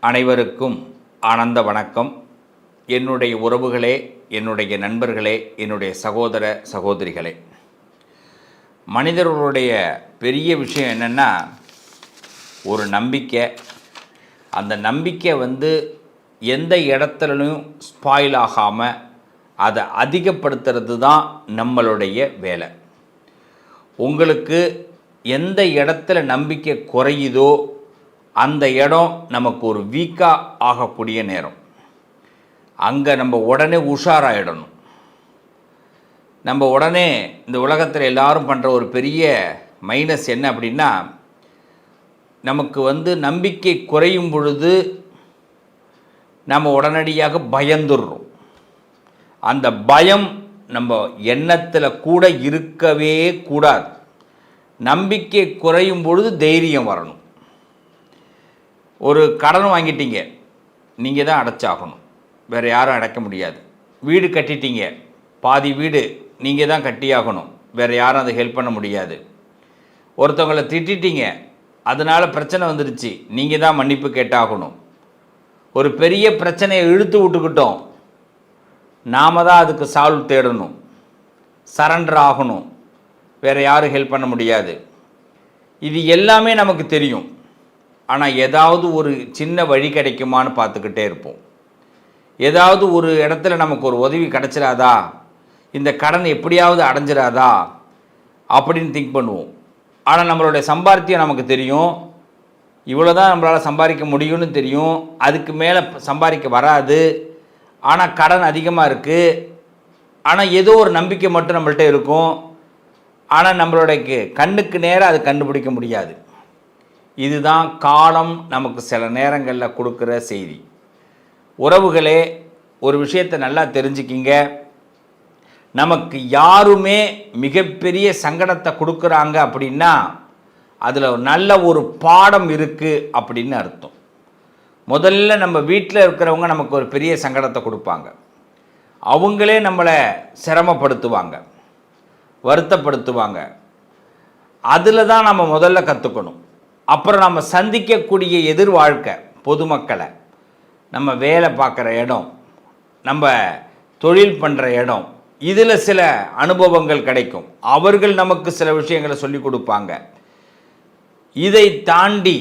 அனைவருக்கும் ஆனந்த வணக்கம். என்னுடைய உறவுகளே, என்னுடைய நண்பர்களே, என்னுடைய சகோதர சகோதரிகளே, மனிதர்களுடைய பெரிய விஷயம் என்னென்னா ஒரு நம்பிக்கை. அந்த நம்பிக்கை எந்த இடத்துலையும் ஸ்பாயில் ஆகாமல் அதை அதிகப்படுத்துறது தான் நம்மளுடைய வேலை. உங்களுக்கு எந்த இடத்துல நம்பிக்கை குறையுதோ அந்த இடம் நமக்கு ஒரு வீக்காக ஆகக்கூடிய நேரம். அங்கே நம்ம உடனே உஷாராயிடணும். நம்ம உடனே இந்த உலகத்தில் எல்லாரும் பண்ணுற ஒரு பெரிய மைனஸ் என்ன அப்படின்னா, நமக்கு நம்பிக்கை குறையும் பொழுது நம்ம உடனடியாக பயந்துடுறோம். அந்த பயம் நம்ம எண்ணத்தில் கூட இருக்கவே கூடாது. நம்பிக்கை குறையும் பொழுது தைரியம் வரணும். ஒரு கடன் வாங்கிட்டீங்க, நீங்கள் தான் அடைச்சாகணும், வேறு யாரும் அடைக்க முடியாது. வீடு கட்டிட்டீங்க, பாதி வீடு நீங்கள் தான் கட்டியாகணும், வேறு யாரும் அதை ஹெல்ப் பண்ண முடியாது. ஒருத்தவங்களை திட்டிட்டீங்க, அதனால் பிரச்சனை வந்துடுச்சு, நீங்கள் தான் மன்னிப்பு கேட்டாகணும். ஒரு பெரிய பிரச்சனையை இழுத்து விட்டுக்கிட்டோம், நாம் தான் அதுக்கு சால்வ் தேடணும், சரண்டர் ஆகணும், வேறு யாரும் ஹெல்ப் பண்ண முடியாது. இது எல்லாமே நமக்கு தெரியும். ஆனால் ஏதாவது ஒரு சின்ன வழி கிடைக்குமான்னு பார்த்துக்கிட்டே இருப்போம். ஏதாவது ஒரு இடத்துல நமக்கு ஒரு உதவி கிடச்சிடாதா, இந்த கடன் எப்படியாவது அடைஞ்சிடாதா அப்படின்னு திங்க் பண்ணுவோம். ஆனால் நம்மளுடைய சம்பாத்தியம் நமக்கு தெரியும், இவ்வளோ தான் நம்மளால் சம்பாதிக்க முடியும்னு தெரியும், அதுக்கு மேலே சம்பாதிக்க வராது. ஆனால் கடன் அதிகமாக இருக்குது. ஆனால் ஏதோ ஒரு நம்பிக்கை மட்டும் நம்மள்கிட்ட இருக்கும். ஆனால் நம்மளுடைய கண்ணுக்கு நேராக அது கண்டுபிடிக்க முடியாது. இதுதான் காலம் நமக்கு சில நேரங்களில் கொடுக்குற செய்தி. உறவுகளே, ஒரு விஷயத்தை நல்லா தெரிஞ்சுக்கிங்க. நமக்கு யாருமே மிகப்பெரிய சங்கடத்தை கொடுக்குறாங்க அப்படின்னா அதில் நல்ல ஒரு பாடம் இருக்குது அப்படின்னு அர்த்தம். முதல்ல நம்ம வீட்டில் இருக்கிறவங்க நமக்கு ஒரு பெரிய சங்கடத்தை கொடுப்பாங்க. அவங்களே நம்மளை சிரமப்படுத்துவாங்க, வருத்தப்படுத்துவாங்க. அதில் தான் நம்ம முதல்ல கற்றுக்கணும். அப்புறம் நம்ம சந்திக்கக்கூடிய எதிர் வாழ்க்கை, பொதுமக்களை, நம்ம வேலை பார்க்குற இடம், நம்ம தொழில் பண்ணுற இடம், இதில் சில அனுபவங்கள் கிடைக்கும். அவர்கள் நமக்கு சில விஷயங்களை சொல்லி கொடுப்பாங்க. இதை தாண்டி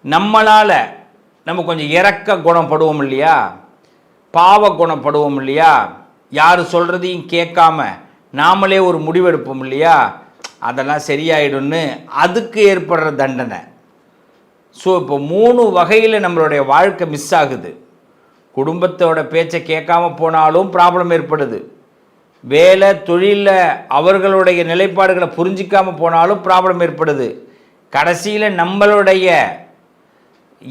நம்மளால் நம்ம கொஞ்சம் இரக்க குணப்படுவோம் இல்லையா, பாவ குணப்படுவோம் இல்லையா, யார் சொல்கிறதையும் கேட்காம நாமளே ஒரு முடிவெடுப்போம் இல்லையா, அதெல்லாம் சரியாயிடும்னு அதுக்கு ஏற்படுற தண்டனை. ஸோ இப்போ 3 வகையில் நம்மளுடைய வாழ்க்கை மிஸ் ஆகுது. குடும்பத்தோட பேச்சை கேட்காம போனாலும் ப்ராப்ளம் ஏற்படுது. வேலை தொழிலில் அவர்களுடைய நிலைப்பாடுகளை புரிஞ்சிக்காமல் போனாலும் ப்ராப்ளம் ஏற்படுது. கடைசியில் நம்மளுடைய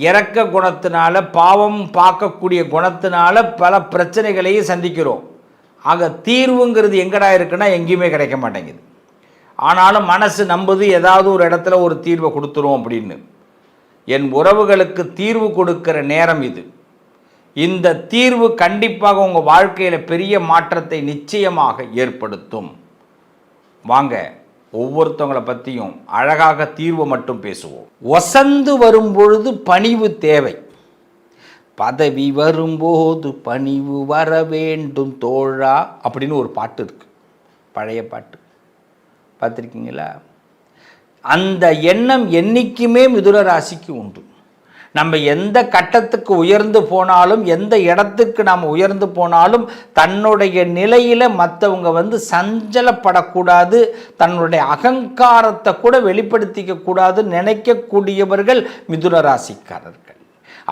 இரக்க குணத்தினால, பாவம் பார்க்கக்கூடிய குணத்தினால பல பிரச்சனைகளையும் சந்திக்கிறோம். ஆக தீர்வுங்கிறது எங்கடா இருக்குன்னா எங்கேயுமே கிடைக்க மாட்டேங்குது. ஆனாலும் மனசு நம்புது ஏதாவது ஒரு இடத்துல ஒரு தீர்வை கொடுத்துரும் அப்படின்னு. என் உறவுகளுக்கு தீர்வு கொடுக்கிற நேரம் இது. இந்த தீர்வு கண்டிப்பாக உங்கள் வாழ்க்கையில் பெரிய மாற்றத்தை நிச்சயமாக ஏற்படுத்தும். வாங்க, ஒவ்வொருத்தவங்களை பற்றியும் அழகாக தீர்வு மட்டும் பேசுவோம். வசந்து வரும்பொழுது பணிவு தேவை, பதவி வரும்போது பணிவு வர வேண்டும் தோழா அப்படின்னு ஒரு பாட்டு இருக்கு, பழைய பாட்டு, பார்த்துருக்கீங்களா? அந்த எண்ணம் என்றைக்குமே மிதுன ராசிக்கு உண்டு. நம்ம எந்த கட்டத்துக்கு உயர்ந்து போனாலும், எந்த இடத்துக்கு நாம் உயர்ந்து போனாலும் தன்னுடைய நிலையில் மற்றவங்க சஞ்சலப்படக்கூடாது, தன்னுடைய அகங்காரத்தை கூட வெளிப்படுத்திக்க கூடாது நினைக்கக்கூடியவர்கள் மிதுன ராசிக்காரர்கள்.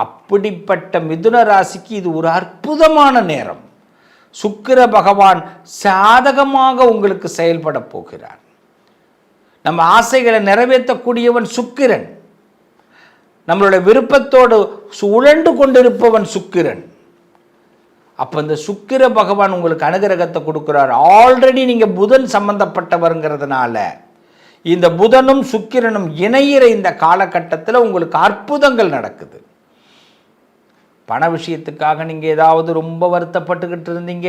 அப்படிப்பட்ட மிதுன ராசிக்கு இது ஒரு அற்புதமான நேரம். சுக்கிர பகவான் சாதகமாக உங்களுக்கு செயல்பட போகிறார். நம்ம ஆசைகளை நிறைவேற்றக்கூடியவன் சுக்கிரன். நம்மளுடைய விருப்பத்தோடு உழண்டு கொண்டிருப்பவன் சுக்கிரன். அப்போ இந்த சுக்கிர பகவான் உங்களுக்கு அனுகிரகத்தை கொடுக்குறார். ஆல்ரெடி நீங்கள் புதன் சம்பந்தப்பட்டவருங்கிறதுனால இந்த புதனும் சுக்கிரனும் இணையிற இந்த காலகட்டத்தில் உங்களுக்கு அற்புதங்கள் நடக்குது. பண விஷயத்துக்காக நீங்கள் ஏதாவது ரொம்ப வருத்தப்பட்டுக்கிட்டு இருந்தீங்க,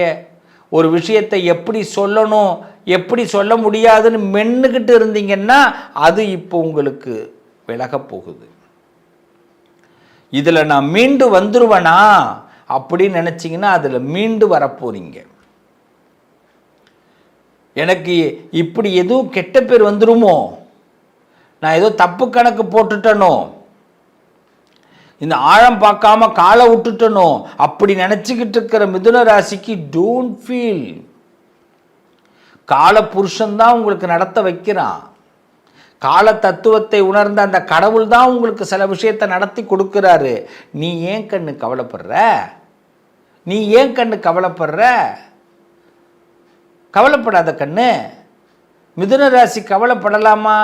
ஒரு விஷயத்தை எப்படி சொல்லணும் எப்படி சொல்ல முடியாதுன்னு மென்னுக்கிட்டு இருந்தீங்கன்னா அது இப்போ உங்களுக்கு விலக போகுது. இதில் நான் மீண்டு வந்துருவேனா அப்படின்னு நினச்சிங்கன்னா அதில் மீண்டு வரப்போறீங்க. எனக்கு இப்படி எதுவும் கெட்ட பேர் வந்துருமோ, நான் ஏதோ தப்பு கணக்கு போட்டுட்டனோ, இந்த ஆழம் பார்க்காம காலை விட்டுட்டனோ அப்படி நினச்சிக்கிட்டு இருக்கிற மிதுன ராசிக்கு டோன்ட் ஃபீல். கால புருஷன்தான் உங்களுக்கு நடத்த வைக்கிறான். கால தத்துவத்தை உணர்ந்த அந்த கடவுள் தான் உங்களுக்கு சில விஷயத்தை நடத்தி கொடுக்கிறாரு. நீ ஏன் கண்ணு கவலைப்படுற? நீ ஏன் கண்ணு கவலைப்படுற? கவலைப்படாத கண்ணு. மிதுன ராசி கவலைப்படலாமா?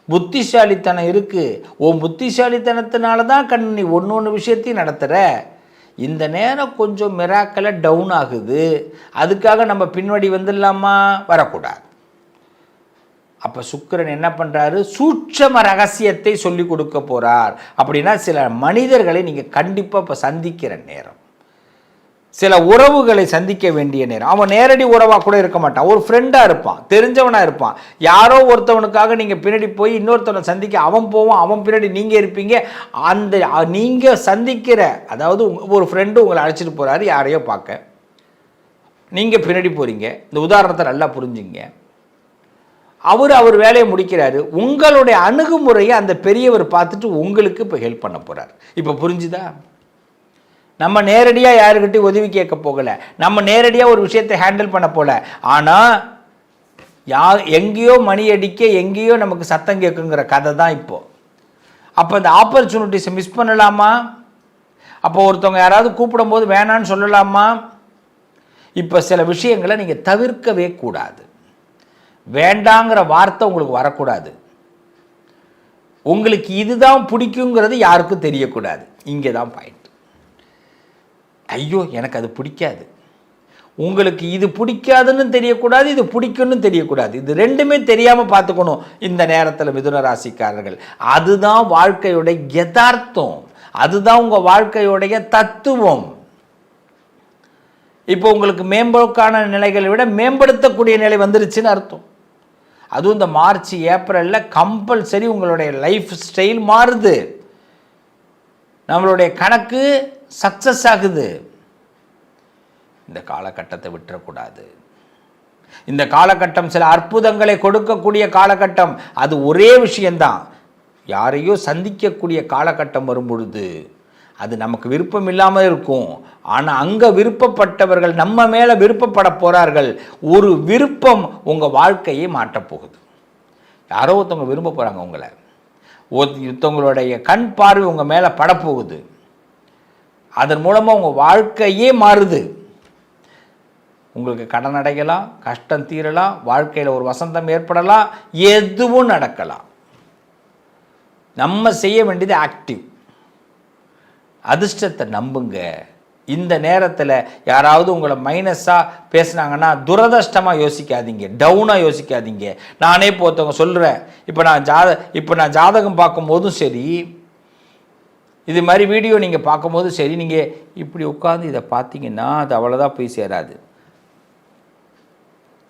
புத்திசாலித்தனம் இருக்கு. உன் புத்திசாலித்தனத்தினால தான் கண்ணு நீ ஒன்று விஷயத்தையும் நடத்துகிற. இந்த நேரம் கொஞ்சம் மிராக்கல டவுன் ஆகுது. அதுக்காக நம்ம பின்வடி வந்துடலாமா? வரக்கூடாது. அப்போ சுக்கிரன் என்ன பண்ணுறாரு? சூட்சம ரகசியத்தை சொல்லி கொடுக்க போகிறார். அப்படின்னா சில மனிதர்களை நீங்கள் கண்டிப்பாக இப்போ சந்திக்கிற நேரம், சில உறவுகளை சந்திக்க வேண்டிய நேரம். அவன் நேரடி உறவாக கூட இருக்க மாட்டான், ஒரு ஃப்ரெண்டாக இருப்பான், தெரிஞ்சவனாக இருப்பான். யாரோ ஒருத்தவனுக்காக நீங்கள் பின்னாடி போய் இன்னொருத்தவனை சந்திக்க அவன் போவான், அவன் பின்னாடி நீங்கள் இருப்பீங்க. அந்த நீங்கள் சந்திக்கிற, அதாவது ஒரு ஃப்ரெண்டு உங்களை அழைச்சிட்டு போகிறாரு யாரையோ பார்க்க, நீங்கள் பின்னாடி போகிறீங்க. இந்த உதாரணத்தை நல்லா புரிஞ்சுங்க. அவர் வேலையை முடிக்கிறாரு. உங்களுடைய அணுகுமுறையை அந்த பெரியவர் பார்த்துட்டு உங்களுக்கு இப்போ ஹெல்ப் பண்ண போகிறார். இப்போ புரிஞ்சுதா? நம்ம நேரடியாக யாருக்கிட்டையும் உதவி கேட்க போகலை, நம்ம நேரடியாக ஒரு விஷயத்தை ஹேண்டில் பண்ண போகல. ஆனால் எங்கேயோ மணி அடிக்க எங்கேயோ நமக்கு சத்தம் கேட்குங்கிற கதை தான் இப்போது. அப்போ இந்த ஆப்பர்ச்சுனிட்டிஸை மிஸ் பண்ணலாமா? அப்போ ஒருத்தவங்க யாராவது கூப்பிடும் போது வேணான்னு சொல்லலாமா? இப்போ சில விஷயங்களை நீங்கள் தவிர்க்கவே கூடாது. வேண்டாங்கிற வார்த்தை உங்களுக்கு வரக்கூடாது. உங்களுக்கு இதுதான் பிடிக்குங்கிறது யாருக்கும் தெரியக்கூடாது. இங்கே தான் பாயிண்ட். ஐயோ எனக்கு அது பிடிக்காது, உங்களுக்கு இது பிடிக்காதுன்னு தெரியக்கூடாது, இது பிடிக்குன்னு தெரியக்கூடாது. இது ரெண்டுமே தெரியாமல் பார்த்துக்கணும் இந்த நேரத்தில் மிதுன ராசிக்காரர்கள். அதுதான் வாழ்க்கையுடைய யதார்த்தம், அதுதான் உங்கள் வாழ்க்கையுடைய தத்துவம். இப்போ உங்களுக்கு மேம்போக்கான நிலைகளை விட மேம்படுத்தக்கூடிய நிலை வந்துருச்சுன்னு அர்த்தம். அதுவும் இந்த மார்ச் ஏப்ரலில் கம்பல்சரி உங்களுடைய லைஃப் ஸ்டைல் மாறுது, நம்மளுடைய கணக்கு சக்ஸஸ் ஆகுது. இந்த காலகட்டத்தை விட்டுறக்கூடாது. இந்த காலகட்டம் சில அற்புதங்களை கொடுக்கக்கூடிய காலகட்டம். அது ஒரே விஷயந்தான், யாரையோ சந்திக்கக்கூடிய காலகட்டம் வரும் பொழுது அது நமக்கு விருப்பம் இல்லாமல் இருக்கும். ஆனால் அங்கே விருப்பப்பட்டவர்கள் நம்ம மேலே விருப்பப்பட போகிறார்கள். ஒரு விருப்பம் உங்கள் வாழ்க்கையை மாற்றப்போகுது. யாரோ ஒருத்தவங்க விரும்ப போகிறாங்க உங்களை, ஒருத்தவங்களுடைய கண் பார்வை உங்கள் மேலே படப்போகுது. அதன் மூலமாக உங்கள் வாழ்க்கையே மாறுது. உங்களுக்கு கடன் அடையலாம், கஷ்டம் தீரலாம், வாழ்க்கையில் ஒரு வசந்தம் ஏற்படலாம், எதுவும் நடக்கலாம். நம்ம செய்ய வேண்டியது ஆக்டிவ். அதிர்ஷ்டத்தை நம்புங்க. இந்த நேரத்தில் யாராவது உங்களை மைனஸாக பேசுனாங்கன்னா துரதிர்ஷ்டமாக யோசிக்காதீங்க, டவுனாக யோசிக்காதீங்க. நானே போத்தவங்க சொல்கிறேன், இப்போ நான் ஜாதகம் பார்க்கும்போதும் சரி, இது மாதிரி வீடியோ நீங்கள் பார்க்கும்போதும் சரி, நீங்கள் இப்படி உட்காந்து இதை பார்த்தீங்கன்னா அது அவ்வளோதான் போய் சேராது.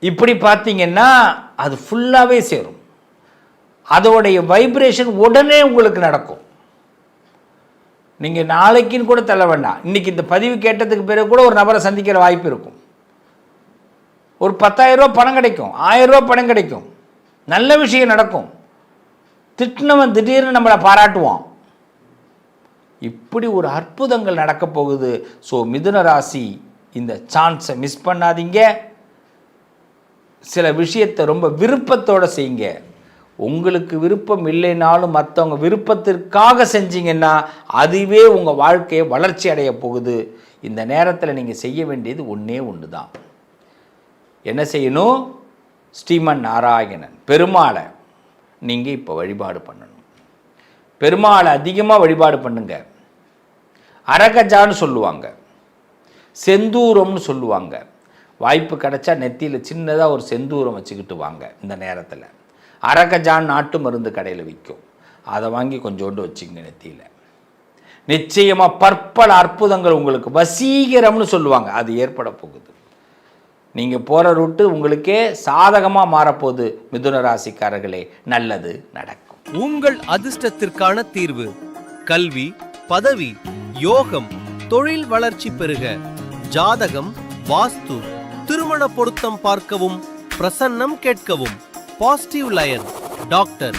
இப்படி பார்த்தீங்கன்னா அது ஃபுல்லாகவே சேரும். அதோடைய வைப்ரேஷன் உடனே உங்களுக்கு நடக்கும். நீங்கள் நாளைக்குன்னு கூட தள்ள வேண்டாம், இன்றைக்கி இந்த பதிவு கேட்டதுக்கு பிறகு கூட ஒரு நபரை சந்திக்கிற வாய்ப்பு இருக்கும். ஒரு 10,000 ரூபா பணம் கிடைக்கும், 1000 ரூபா பணம் கிடைக்கும், நல்ல விஷயம் நடக்கும். திட்டினவன் திடீர்னு நம்மளை பாராட்டுவான். இப்படி ஒரு அற்புதங்கள் நடக்க போகுது. ஸோ மிதுன ராசி இந்த சான்ஸை மிஸ் பண்ணாதீங்க. சில விஷயத்தை ரொம்ப விருப்பத்தோடு செய்யுங்க. உங்களுக்கு விருப்பம் இல்லைனாலும் மற்றவங்க விருப்பத்திற்காக செஞ்சீங்கன்னா அதுவே உங்கள் வாழ்க்கையை வளர்ச்சி அடைய போகுது. இந்த நேரத்தில் நீங்கள் செய்ய வேண்டியது ஒன்றே ஒன்று தான். என்ன செய்யணும்? ஸ்ரீமன் நாராயணன் பெருமாளை நீங்கள் இப்போ வழிபாடு பண்ணணும். பெருமாளை அதிகமாக வழிபாடு பண்ணுங்க. அரகஜான்னு சொல்லுவாங்க, செந்தூரம்னு சொல்லுவாங்க. வாய்ப்பு கிடைச்சா நெத்தியில் சின்னதாக ஒரு செந்தூரம் வச்சுக்கிட்டு வாங்க. இந்த நேரத்தில் அரகஜான் நாட்டு மருந்து கடையில் விற்கும், அதை வாங்கி கொஞ்சோண்டு வச்சுங்க நெத்தியில். நிச்சயமாக பற்பல அற்புதங்கள் உங்களுக்கு, வசீகரம்னு சொல்லுவாங்க, அது ஏற்பட போகுது. நீங்கள் போகிற ரூட்டு உங்களுக்கே சாதகமாக மாறப்போகுது. மிதுன ராசிக்காரர்களே, நல்லது நடக்கும். உங்கள் அதிர்ஷ்டத்திற்கான தீர்வு கல்வி, பதவி, யோகம், தொழில் வளர்ச்சி பெருக. ஜாதகம், வாஸ்து, திருமண பொருத்தம் பார்க்கவும், பிரசன்னம் கேட்கவும். Positive line doctor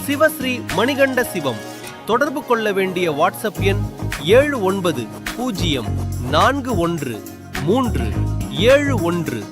Sivasri Manikanda Sivam. தொடர்பு கொள்ள வேண்டிய வாட்ஸ்அப் எண் 7904137178.